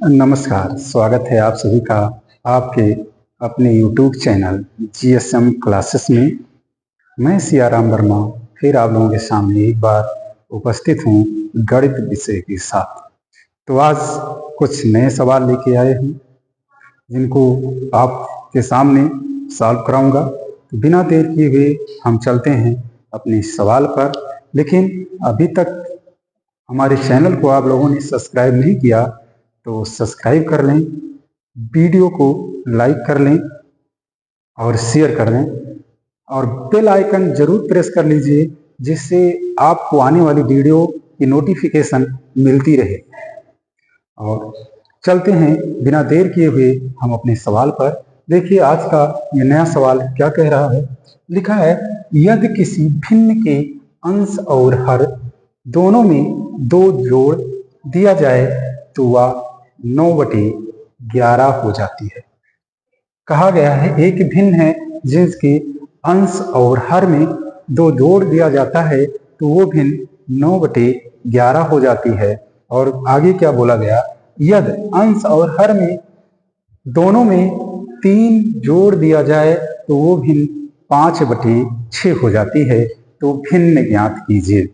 नमस्कार, स्वागत है आप सभी का आपके अपने YouTube चैनल GSM क्लासेस में। मैं सियाराम वर्मा फिर आप लोगों के सामने एक बार उपस्थित हूँ गणित विषय के साथ। तो आज कुछ नए सवाल लेके आए हूँ जिनको आपके सामने सॉल्व कराऊंगा। तो बिना देर किए हुए हम चलते हैं अपने सवाल पर। लेकिन अभी तक हमारे चैनल को आप लोगों ने सब्सक्राइब नहीं किया तो सब्सक्राइब कर लें, वीडियो को लाइक कर लें और शेयर कर लें और बेल आइकन जरूर प्रेस कर लीजिए जिससे आपको आने वाली वीडियो की नोटिफिकेशन मिलती रहे। और चलते हैं बिना देर किए हुए हम अपने सवाल पर। देखिए आज का ये नया सवाल क्या कह रहा है। लिखा है यदि किसी भिन्न के अंश और हर दोनों में 2 जोड़ दिया जाए तो वह 9/11 हो जाती है। कहा गया है एक भिन्न है जिसके अंश और हर में 2 जोड़ दिया जाता है तो वो भिन्न 9/11 हो जाती है। और आगे क्या बोला गया, यदि अंश और हर में दोनों में 3 जोड़ दिया जाए तो वो भिन्न 5/6 हो जाती है। तो भिन्न ज्ञात कीजिए।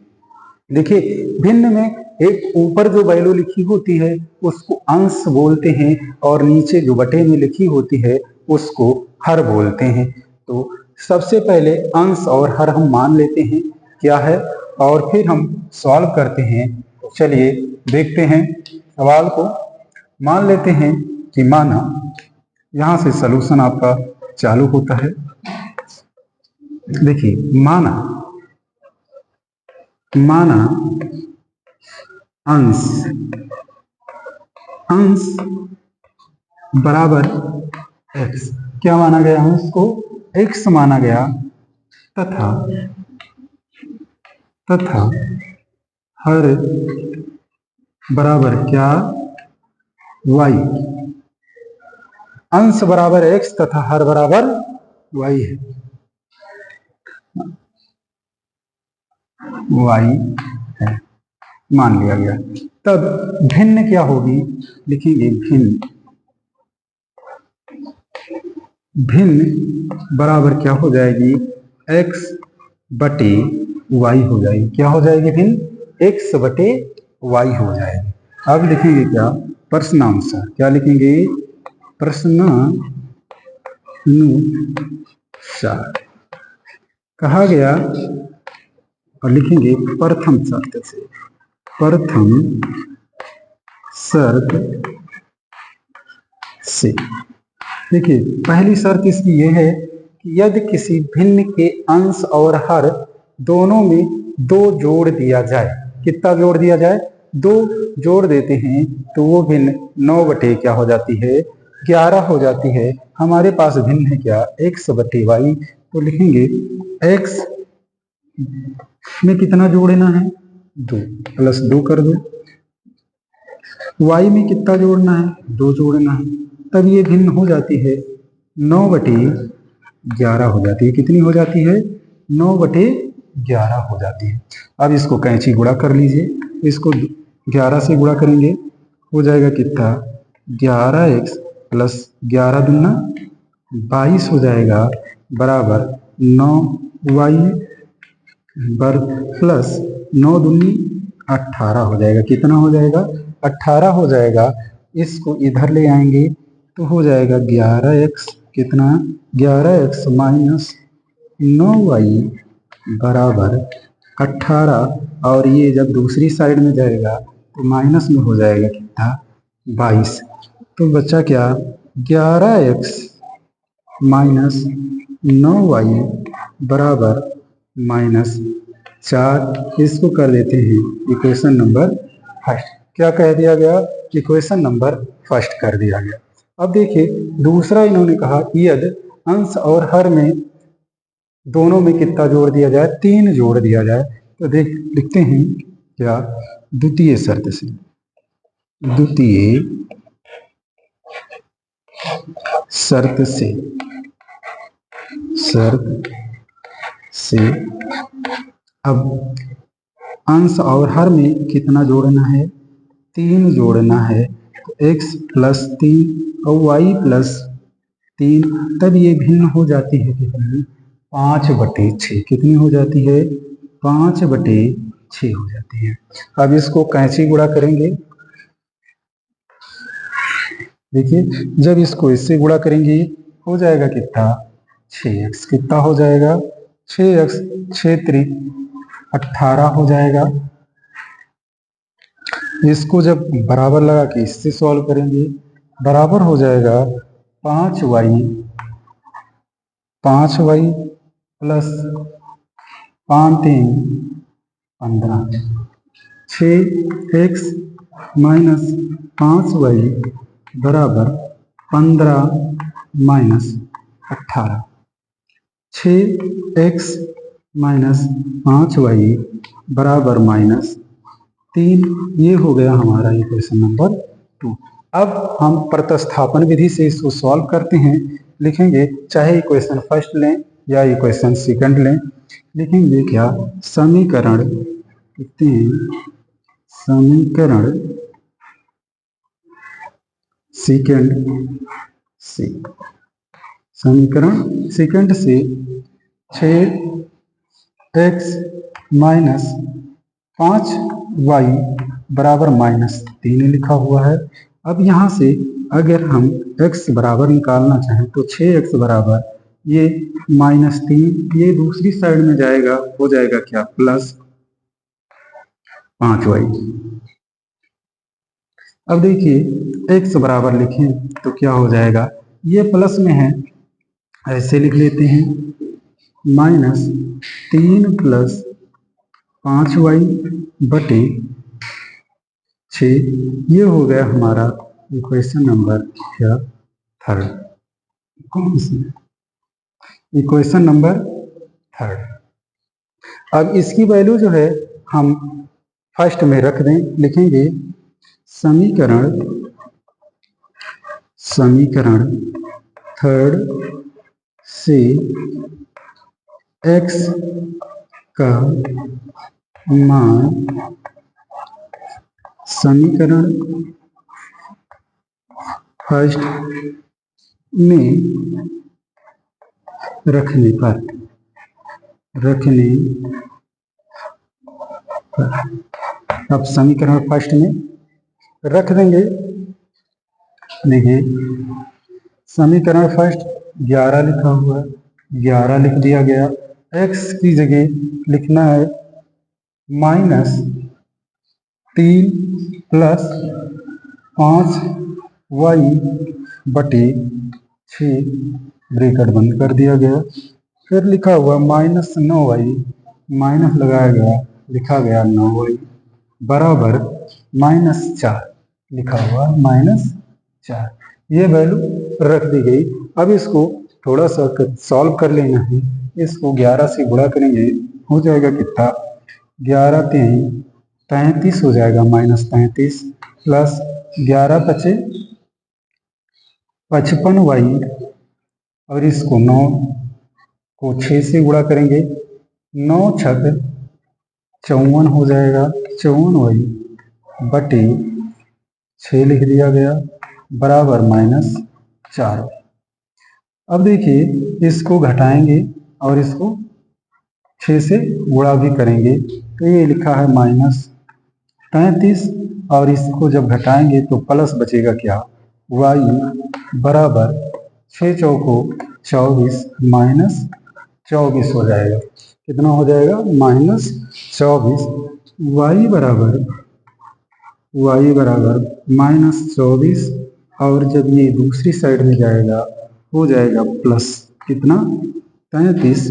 देखिए भिन्न में एक ऊपर जो वैल्यू लिखी होती है उसको अंश बोलते हैं और नीचे जो बटे में लिखी होती है उसको हर बोलते हैं। तो सबसे पहले अंश और हर हम मान लेते हैं क्या है और फिर हम सॉल्व करते हैं। तो चलिए देखते हैं सवाल को। मान लेते हैं कि माना यहाँ से सलूशन आपका चालू होता है। देखिए माना अंश बराबर x, क्या माना गया, अंश को x माना गया तथा हर बराबर क्या y। अंश बराबर x तथा हर बराबर y है, y है, मान लिया गया। तब भिन्न क्या होगी, लिखेंगे भिन्न बराबर क्या हो जाएगी, x बटे y हो जाएगी। क्या हो जाएगी, भिन्न x बटे y हो जाएगी। अब लिखेंगे क्या, प्रश्नानुसार। क्या लिखेंगे, प्रश्नानुसार। कहा गया और लिखेंगे प्रथम शर्त से। प्रथम शर्त से देखिए पहली शर्त इसकी यह है कि यदि किसी भिन्न के अंश और हर दोनों में 2 जोड़ दिया जाए। कितना जोड़ दिया जाए, 2 जोड़ देते हैं तो वो भिन्न 9 क्या हो जाती है, 11 हो जाती है। हमारे पास भिन्न है क्या, x बटे y। तो लिखेंगे x में कितना जोड़ना है, 2 प्लस 2 कर दो। y में कितना जोड़ना है, 2 जोड़ना है। तब ये भिन्न हो जाती है 9/11 हो जाती है। कितनी हो जाती है, 9/11 हो जाती है। अब इसको कैंची गुणा कर लीजिए। इसको 11 से गुणा करेंगे, हो जाएगा कितना, 11x प्लस 11 दूना 22 हो जाएगा बराबर 9y प्लस 9 दूनी 18 हो जाएगा। कितना हो जाएगा, 18 हो जाएगा। इसको इधर ले आएंगे तो हो जाएगा 11x, कितना, 11x माइनस 9y बराबर 18। और ये जब दूसरी साइड में जाएगा तो माइनस में हो जाएगा कितना, 22। तो बच्चा क्या, 11x माइनस 9y बराबर -4। इसको कर देते हैं इक्वेशन नंबर फर्स्ट। क्या कह दिया गया, इक्वेशन नंबर फर्स्ट कर दिया गया। अब देखिए दूसरा इन्होंने कहा यदि अंश और हर में दोनों में कितना जोड़ दिया जाए, 3 जोड़ दिया जाए। तो देख लिखते हैं क्या, द्वितीय शर्त से। द्वितीय शर्त से अब अंश और हर में कितना जोड़ना है, 3 जोड़ना है। तो एक्स प्लस 3 और वाई प्लस 3, तब ये भिन्न हो जाती है कितनी? 5/6। कितनी हो जाती है? 5/6 हो जाती है। अब इसको कैंची गुणा करेंगे। देखिए जब इसको इससे गुणा करेंगे हो जाएगा कितना? 6x। कितना हो जाएगा? 6x 6 त्रिक 18 हो जाएगा। इसको जब बराबर लगा के इससे सॉल्व करेंगे बराबर हो जाएगा 5y plus 5×3 15। 6x minus 5y बराबर 15 माइनस 18। 6x माइनस 5y बराबर -3। ये हो गया हमारा इक्वेशन नंबर 2। अब हम प्रतिस्थापन विधि से इसको सॉल्व करते हैं। लिखेंगे चाहे इक्वेशन फर्स्ट लें या इक्वेशन सेकंड लें, लिखेंगे क्या? समीकरण लिखते हैं, समीकरण सेकंड से, समीकरण सेकंड से 6x माइनस 5y बराबर -3 लिखा हुआ है। अब यहाँ से अगर हम x बराबर निकालना चाहें तो 6x बराबर ये -3, ये दूसरी साइड में जाएगा, हो जाएगा क्या? Plus 5y। अब देखिए x बराबर लिखें तो क्या हो जाएगा? ये प्लस में है, ऐसे लिख लेते हैं, -3 प्लस 5y बटे 6। ये हो गया हमारा इक्वेशन नंबर क्या? थर्ड। कौन सी? Equation number third. अब इसकी वैल्यू जो है हम फर्स्ट में रख दें। लिखेंगे समीकरण थर्ड से x का मान समीकरण फर्स्ट में रखने पर अब समीकरण फर्स्ट में रख देंगे। देखिए समीकरण फर्स्ट 11 लिखा हुआ है, 11 लिख दिया गया। x की जगह लिखना है -3 प्लस 5y बटे 6, ब्रैकेट बंद कर दिया गया। फिर लिखा हुआ -9y, माइनस लगाया गया, लिखा गया 9y बराबर -4, लिखा हुआ -4। ये वैल्यू रख दी गई। अब इसको थोड़ा सा सॉल्व कर लेना है। इसको 11 से गुणा करेंगे, हो जाएगा कितना? 11×3 33 हो जाएगा, -33 प्लस 11×5 55y, और इसको 9 को 6 से गुणा करेंगे, 9×6 54 हो जाएगा, 54y बटे 6 लिख दिया गया बराबर -4। अब देखिए इसको घटाएंगे और इसको 6 से गुणा भी करेंगे तो ये लिखा है -33, और इसको जब घटाएंगे तो प्लस बचेगा क्या? y बराबर 6 चौको 24 -24 हो जाएगा। कितना हो जाएगा? -24। y बराबर -24, और जब ये दूसरी साइड में जाएगा हो जाएगा प्लस कितना? 33।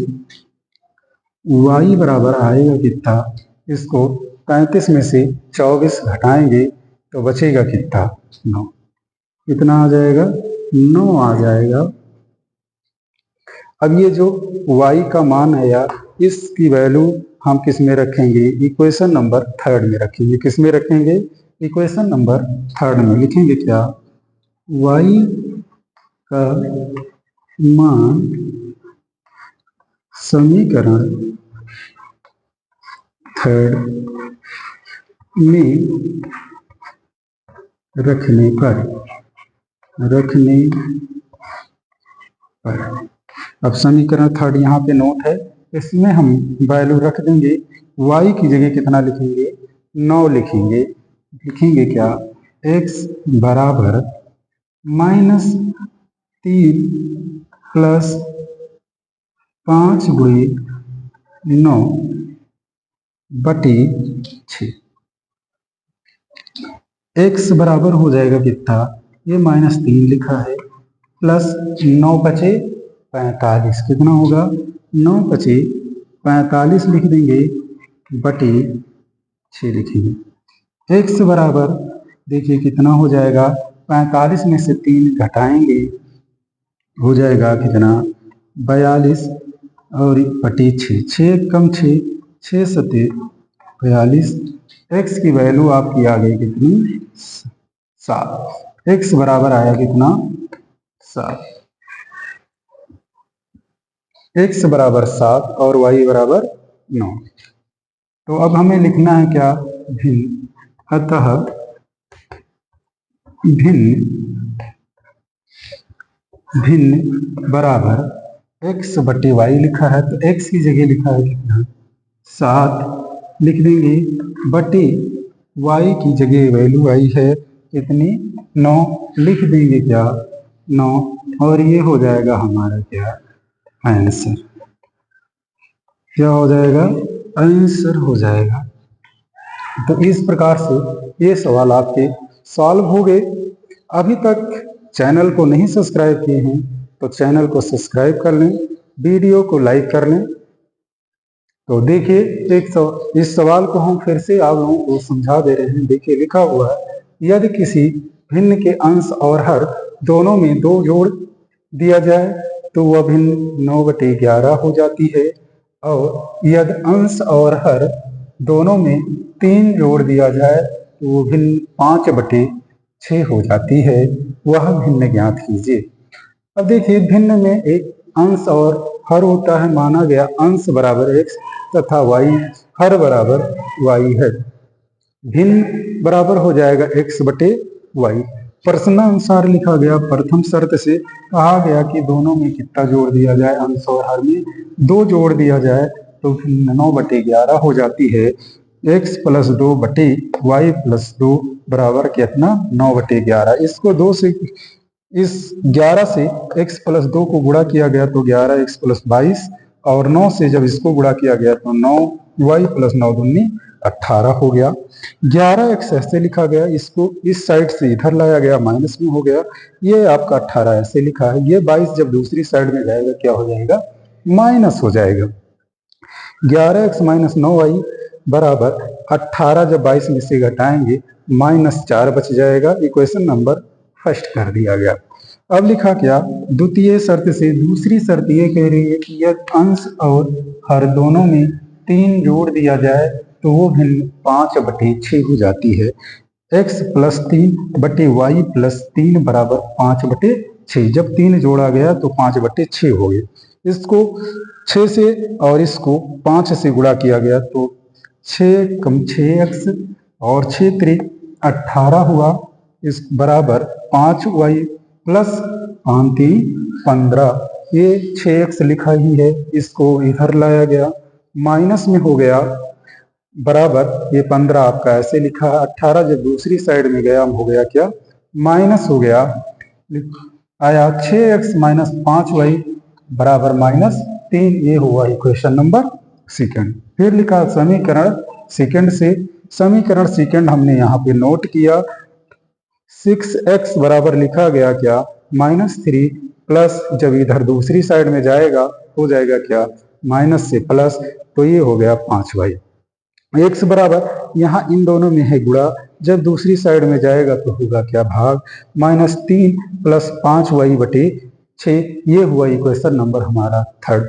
y बराबर आएगा कितना? इसको 33 में से 24 घटाएंगे तो बचेगा कितना? 9। कितना आ जाएगा? 9 आ जाएगा। अब ये जो y का मान है यार, इसकी वैल्यू हम किस में रखेंगे? इक्वेशन नंबर थर्ड में रखेंगे। किस में रखेंगे? इक्वेशन नंबर थर्ड में। लिखेंगे क्या? y का मान समीकरण थर्ड में रखने पर अब समीकरण थर्ड यहाँ पे नोट है, इसमें हम वैल्यू रख देंगे। y की जगह कितना लिखेंगे, 9 लिखेंगे। लिखेंगे क्या, x बराबर -3 प्लस 5 गुणे 9 बटे 6। x बराबर हो जाएगा कितना, ये -3 लिखा है, प्लस 9 बचे 45, कितना होगा 9 बचे 45 लिख देंगे, बटे 6 लिखेंगे। x बराबर देखिए कितना हो जाएगा, 45 में से 3 घटाएंगे, हो जाएगा कितना 42 और बटे 6, 6 कम 6, 6 सते 42। x की वैल्यू आपकी आ गई कितनी, 7। x बराबर आया कितना, 7। x बराबर 7 और y बराबर 9। तो अब हमें लिखना है क्या, भिन्न। अतः भिन्न बराबर x बटे y लिखा है, तो x की जगह लिखा है कितना, 7 लिख देंगे, बटे y की जगह वैल्यू आई है कितनी, 9 लिख देंगे, क्या 9, और ये हो जाएगा हमारा क्या आंसर। क्या हो जाएगा, आंसर हो जाएगा। तो इस प्रकार से ये सवाल आपके सॉल्व हो गए। अभी तक चैनल को नहीं सब्सक्राइब किए हैं तो चैनल को सब्सक्राइब कर लें, वीडियो को लाइक कर लें। तो देखिए इस सवाल को हम फिर से आप लोगों को समझा दे रहे हैं। देखिए लिखा हुआ है, यदि किसी भिन्न के अंश और हर दोनों में 2 जोड़ दिया जाए तो वह भिन्न 9/11 हो जाती है, और यदि अंश और हर दोनों में 3 जोड़ दिया जाए तो वो भिन्न 5/6 हो जाती है। वह भिन्न ज्ञात कीजिए। अब देखिए भिन्न में एक अंश और हर होता है, माना गया अंश बराबर x तथा y हर बराबर y है। भिन्न बराबर हो जाएगा x/y। प्रश्नानुसार लिखा गया, प्रथम शर्त से कहा गया कि दोनों में कितना जोड़ दिया जाए, अंश और हर में 2 जोड़ दिया जाए तो 9/11 हो जाती है। x + 2 बटे y + 2 बराबर कितना, 9/11। इसको 2 से, इस 11 से x + 2 को गुणा किया गया तो 11x + 22, और 9 से जब इसको गुणा किया गया तो 9y + 9 दूनी 18 हो गया। 11x ऐसे लिखा गया, इसको इस साइड से इधर लाया गया, माइनस में हो गया। ये आपका 18 ऐसे लिखा है। ये 22 जब दूसरी साइड में जाएगा क्या हो जाएगा, माइनस हो जाएगा। 11x - 9y बराबर 18, जब 22 में से घटाएंगे -4 बच जाएगा। इक्वेशन नंबर फर्स्ट कर दिया गया। अब लिखा क्या, द्वितीय शर्त से दूसरी शर्त ये कह रही है कि यदि अंश और हर दोनों में 3 जोड़ दिया जाए तो वो भिन्न 5/6 हो जाती है। x + 3 बटे y + 3 बराबर 5/6। जब 3 जोड़ा गया तो 5/6 हो गए। इसको 6 से और इसको 5 से गुणा किया गया तो 6 कम 6x और 6 × 18 हुआ, इस बराबर 5y + 5 × 15। ये 6x लिखा ही है, इसको इधर लाया गया, माइनस में हो गया, बराबर ये 15 आपका ऐसे लिखा है। 18 जब दूसरी साइड में गया हो गया क्या, माइनस हो गया, आया 6x - 5y बराबर -3। ये हुआ इक्वेशन नंबर सेकंड। फिर लिखा समीकरण सेकंड से, समीकरण सेकंड हमने यहाँ पे नोट किया। 6x बराबर लिखा गया क्या, -3 प्लस, जब इधर दूसरी साइड में जाएगा हो जाएगा क्या, माइनस से प्लस, तो ये हो गया 5y। x बराबर यहाँ इन दोनों में है गुणा, जब दूसरी साइड में जाएगा तो होगा क्या, भाग, -3 + 5y/6। ये हुआ इक्वेशन नंबर हमारा थर्ड।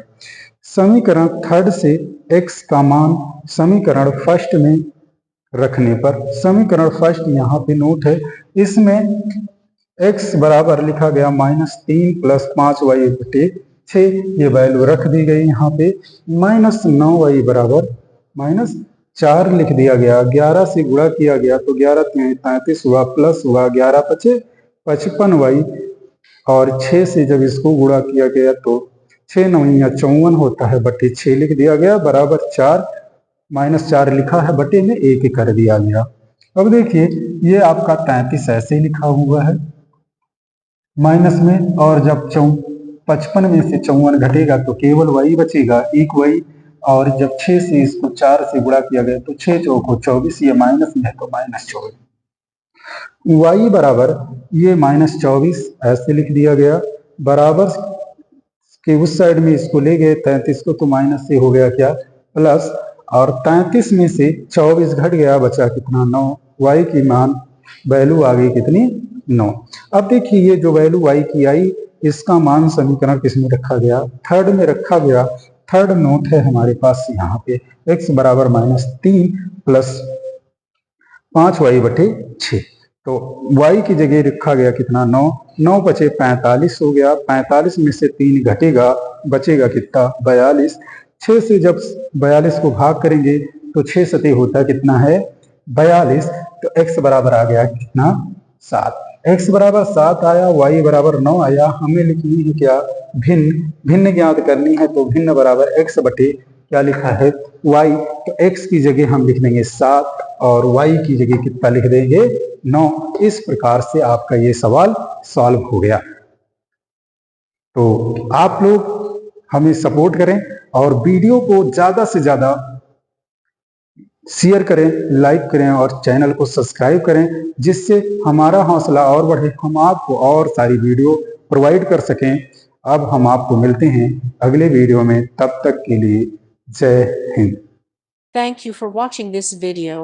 समीकरण थर्ड से x का मान समीकरण फर्स्ट में रखने पर, समीकरण फर्स्ट यहाँ पे नोट है, इसमें x बराबर लिखा गया -3 + 5y/6। ये वैल्यू रख दी गई यहाँ पे। -9y बराबर 4 लिख दिया गया, 11 से गुणा किया गया तो 11 3 33 हुआ, प्लस हुआ 11 पचे 55y, और 6 से जब इसको गुणा किया गया तो 6 9 54 होता है, बटे 6 लिख दिया गया, बराबर 4 -4 लिखा है, बटे में 1 कर दिया गया। अब देखिए ये आपका 33 ऐसे ही लिखा हुआ है माइनस में, और जब 55 में से 54 घटेगा तो केवल y बचेगा, एक y, और जब 6 से इसको 4 से गुणा किया गया तो 6 चौको 24, ये माइनस में है तो -24, y बराबर ये -24 ऐसे लिख दिया गया, बराबर के उस साइड में इसको ले गए 33 को तो माइनस से हो गया क्या, प्लस, और 33 में से 24 घट गया, बचा कितना 9, y की मान वैल्यू आ गई कितनी 9। अब देखिए ये जो वैल्यू y की आई, इसका मान समीकरण किसमें रखा गया, थर्ड में रखा गया। थर्ड नोट है हमारे पास यहाँ पे, x बराबर -3 प्लस 5y बटे 6, तो y की जगह रखा गया कितना 9, 9 बचे 45 हो गया, 45 में से 3 घटेगा, बचेगा कितना 42, 6 से जब 42 को भाग करेंगे तो 6 सते होता कितना है 42, तो x बराबर आ गया कितना 7, x बराबर 7 आया, y बराबर 9 आया। हमें लिखनी है क्या, भिन्न, भिन्न ज्ञात करनी है, तो भिन्न बराबर x बटे क्या लिखा है y, तो x की जगह हम लिख देंगे 7 और y की जगह कितना लिख देंगे 9। इस प्रकार से आपका ये सवाल सॉल्व हो गया। तो आप लोग हमें सपोर्ट करें और वीडियो को ज्यादा से ज्यादा शेयर करें, लाइक करें और चैनल को सब्सक्राइब करें, जिससे हमारा हौसला और बढ़े, हम आपको और सारी वीडियो प्रोवाइड कर सकें। अब हम आपको मिलते हैं अगले वीडियो में, तब तक के लिए जय Hind. Thank you for watching this video.